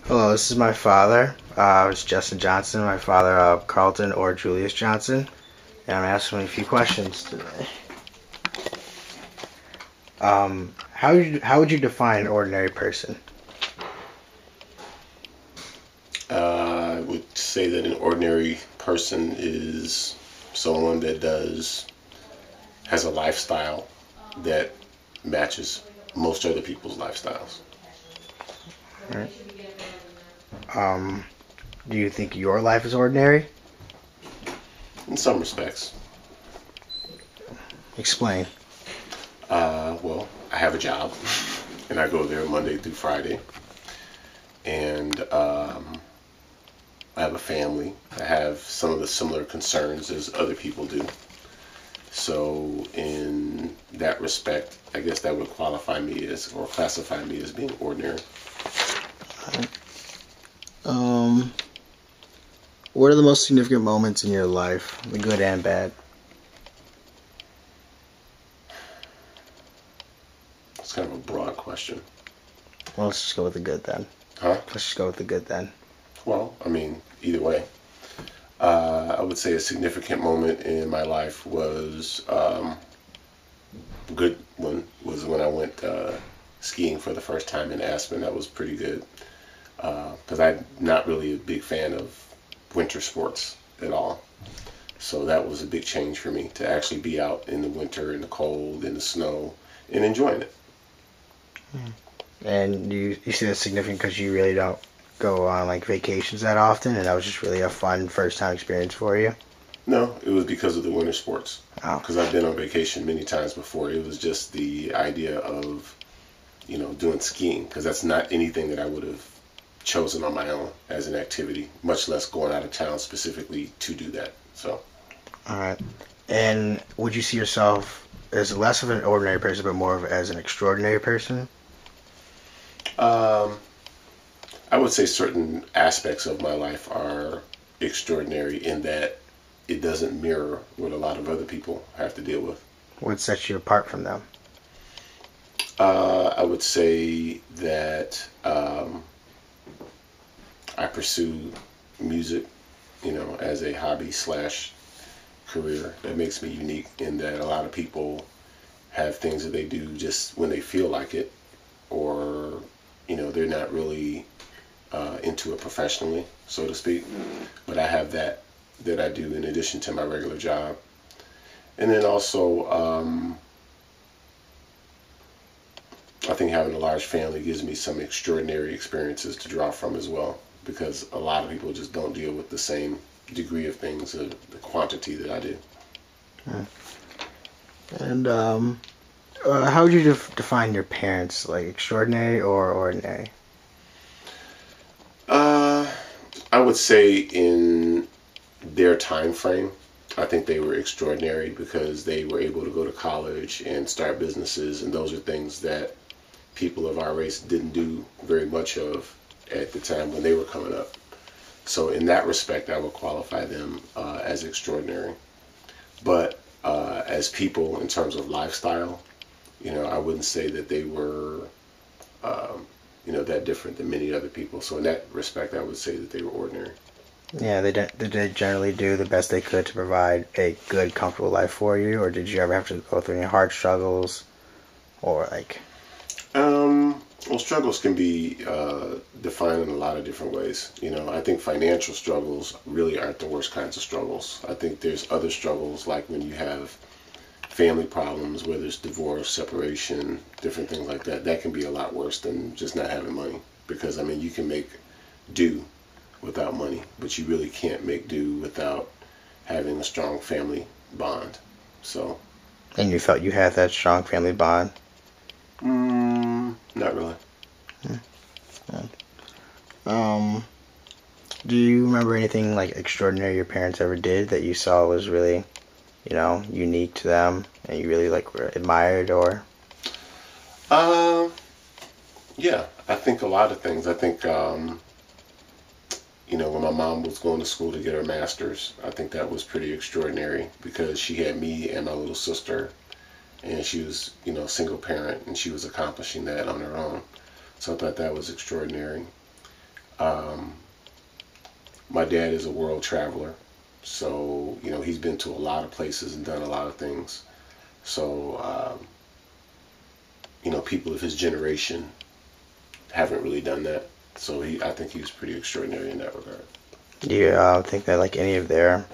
Hello, this is my father. It's Justin Johnson. My father, Carlton or Julius Johnson. And I'm asking him a few questions today. How would you define an ordinary person? I would say that an ordinary person is someone that has a lifestyle that matches most other people's lifestyles. Right. Um, do you think your life is ordinary? In some respects. Explain. Well, I have a job, and I go there Monday through Friday, and I have a family. I have some of the similar concerns as other people do. So, in that respect, I guess that would qualify me as, or classify me as being ordinary. Um, what are the most significant moments in your life, the good and bad? It's kind of a broad question. Well, let's just go with the good then. Huh? Let's just go with the good then. Well, I mean, either way. I would say a significant moment in my life was a good one was when I went skiing for the first time in Aspen. That was pretty good because I'm not really a big fan of winter sports at all. So that was a big change for me to actually be out in the winter, in the cold, in the snow, and enjoying it. And you see that's significant because you really don't go on like vacations that often, and that was just really a fun first time experience for you. No, it was because of the winter sports. Oh, Because I've been on vacation many times before. It was just the idea of, doing skiing, because that's not anything that I would have chosen on my own as an activity, much less going out of town specifically to do that. So, all right. And would you see yourself as less of an ordinary person, but more of as an extraordinary person? um, I would say certain aspects of my life are extraordinary in that it doesn't mirror what a lot of other people have to deal with. What sets you apart from them? I would say that I pursue music, as a hobby slash career. That makes me unique in that a lot of people have things that they do just when they feel like it, or they're not really into it professionally, so to speak. But I have that I do in addition to my regular job, and then also I think having a large family gives me some extraordinary experiences to draw from as well, because a lot of people just don't deal with the same degree of things, the quantity that I do. And how would you define your parents, like extraordinary or ordinary? Uh, I would say in their time frame, I think they were extraordinary because they were able to go to college and start businesses, and those are things that people of our race didn't do very much of at the time when they were coming up. So in that respect, I would qualify them as extraordinary. But as people, in terms of lifestyle, I wouldn't say that they were, that different than many other people. So in that respect, I would say that they were ordinary. Yeah, they generally do the best they could to provide a good, comfortable life for you, or did you ever have to go through any hard struggles, or like? Well, struggles can be defined in a lot of different ways. I think financial struggles really aren't the worst kinds of struggles. I think there's other struggles, like when you have family problems, whether it's divorce, separation, different things like that. That can be a lot worse than just not having money. Because, I mean, you can make do without money, but you really can't make do without having a strong family bond. So, And you felt you had that strong family bond. not really. Yeah. Um, do you remember anything like extraordinary your parents ever did that you saw was really, unique to them and you really like were admired or? Yeah, I think a lot of things. I think, when my mom was going to school to get her master's, I think that was pretty extraordinary because she had me and my little sister, and she was, single parent, and she was accomplishing that on her own. So I thought that was extraordinary. Um, my dad is a world traveler, so he's been to a lot of places and done a lot of things. So people of his generation haven't really done that. So I think he was pretty extraordinary in that regard. Do you think that like any of their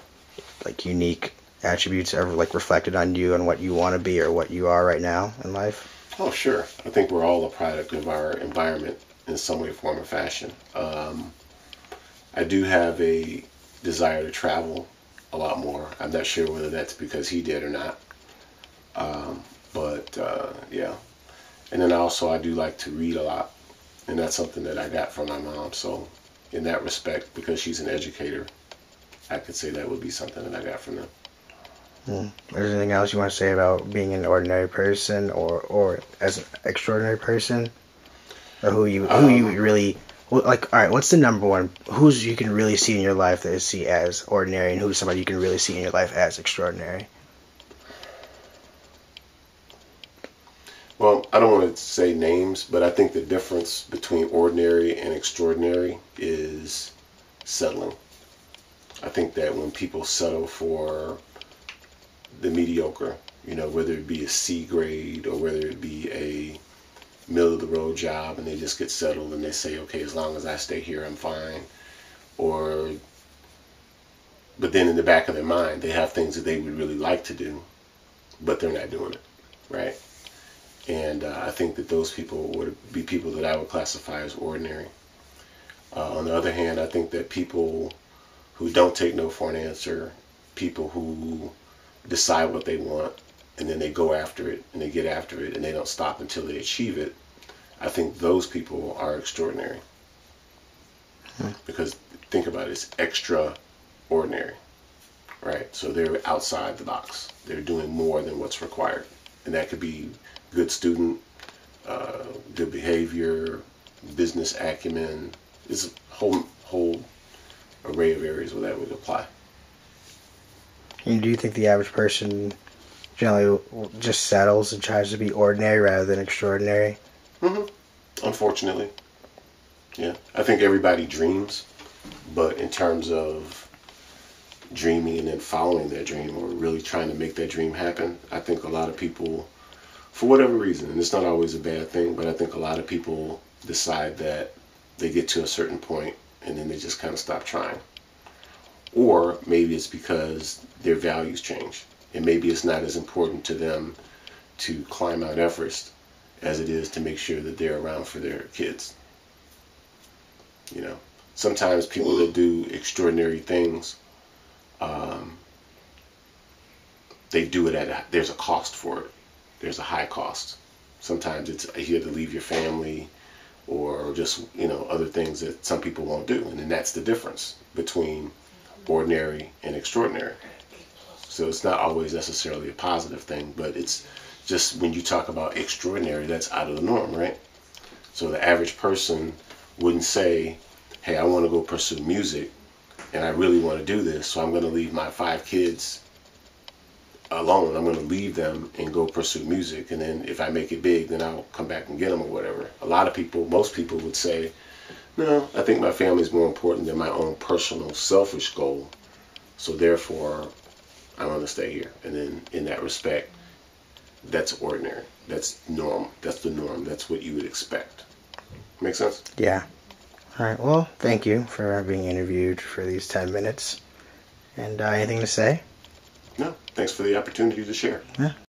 like unique attributes ever like reflected on you and what you want to be or what you are right now in life? Oh, sure. I think we're all a product of our environment in some way, form, or fashion. I do have a desire to travel a lot more. I'm not sure whether that's because he did or not. But yeah. And then also I do like to read a lot. And that's something that I got from my mom. So in that respect, because she's an educator, I could say that would be something that I got from them. Is there anything else you want to say about being an ordinary person or as an extraordinary person? Or who you really like? All right, what's the number one? Who's you can really see in your life that is see as ordinary, and who's somebody you can really see in your life as extraordinary? Well, I don't want to say names, but I think the difference between ordinary and extraordinary is settling. I think that when people settle for the mediocre, whether it be a C grade or whether it be a middle of the road job, and they just get settled and they say, okay, as long as I stay here, I'm fine. But then in the back of their mind, they have things that they would really like to do, but they're not doing it, right? And I think that those people would be people that I would classify as ordinary. On the other hand, I think that people who don't take no for an answer, people who decide what they want and then they go after it and they get after it and they don't stop until they achieve it, I think those people are extraordinary. Because think about it, it's extraordinary, right? So they're outside the box. They're doing more than what's required. And that could be good student, good behavior, business acumen. It's a whole array of areas where that would apply. And do you think the average person generally just settles and tries to be ordinary rather than extraordinary? Unfortunately. Yeah. I think everybody dreams, but in terms of dreaming and then following that dream or really trying to make that dream happen, I think a lot of people, for whatever reason, and it's not always a bad thing, but I think a lot of people decide that they get to a certain point and then they just kind of stop trying. Or maybe it's because their values change. And maybe it's not as important to them to climb Mount Everest as it is to make sure that they're around for their kids. Sometimes people that do extraordinary things, they do it there's a cost for it. There's a high cost. Sometimes it's you have to leave your family or just, other things that some people won't do. And then that's the difference between ordinary and extraordinary. So it's not always necessarily a positive thing, but it's just when you talk about extraordinary, that's out of the norm, right? So the average person wouldn't say, hey, I want to go pursue music and I really want to do this, so I'm going to leave my 5 kids alone. I'm going to leave them and go pursue music, and then if I make it big, then I'll come back and get them or whatever. Most people would say, no, I think my family is more important than my own personal selfish goal, so therefore I'm going to stay here. And then in that respect, that's ordinary. That's norm. That's the norm. That's what you would expect. Make sense? Yeah. All right. Well, thank you for being interviewed for these 10 minutes. And anything to say? No. Thanks for the opportunity to share. Yeah.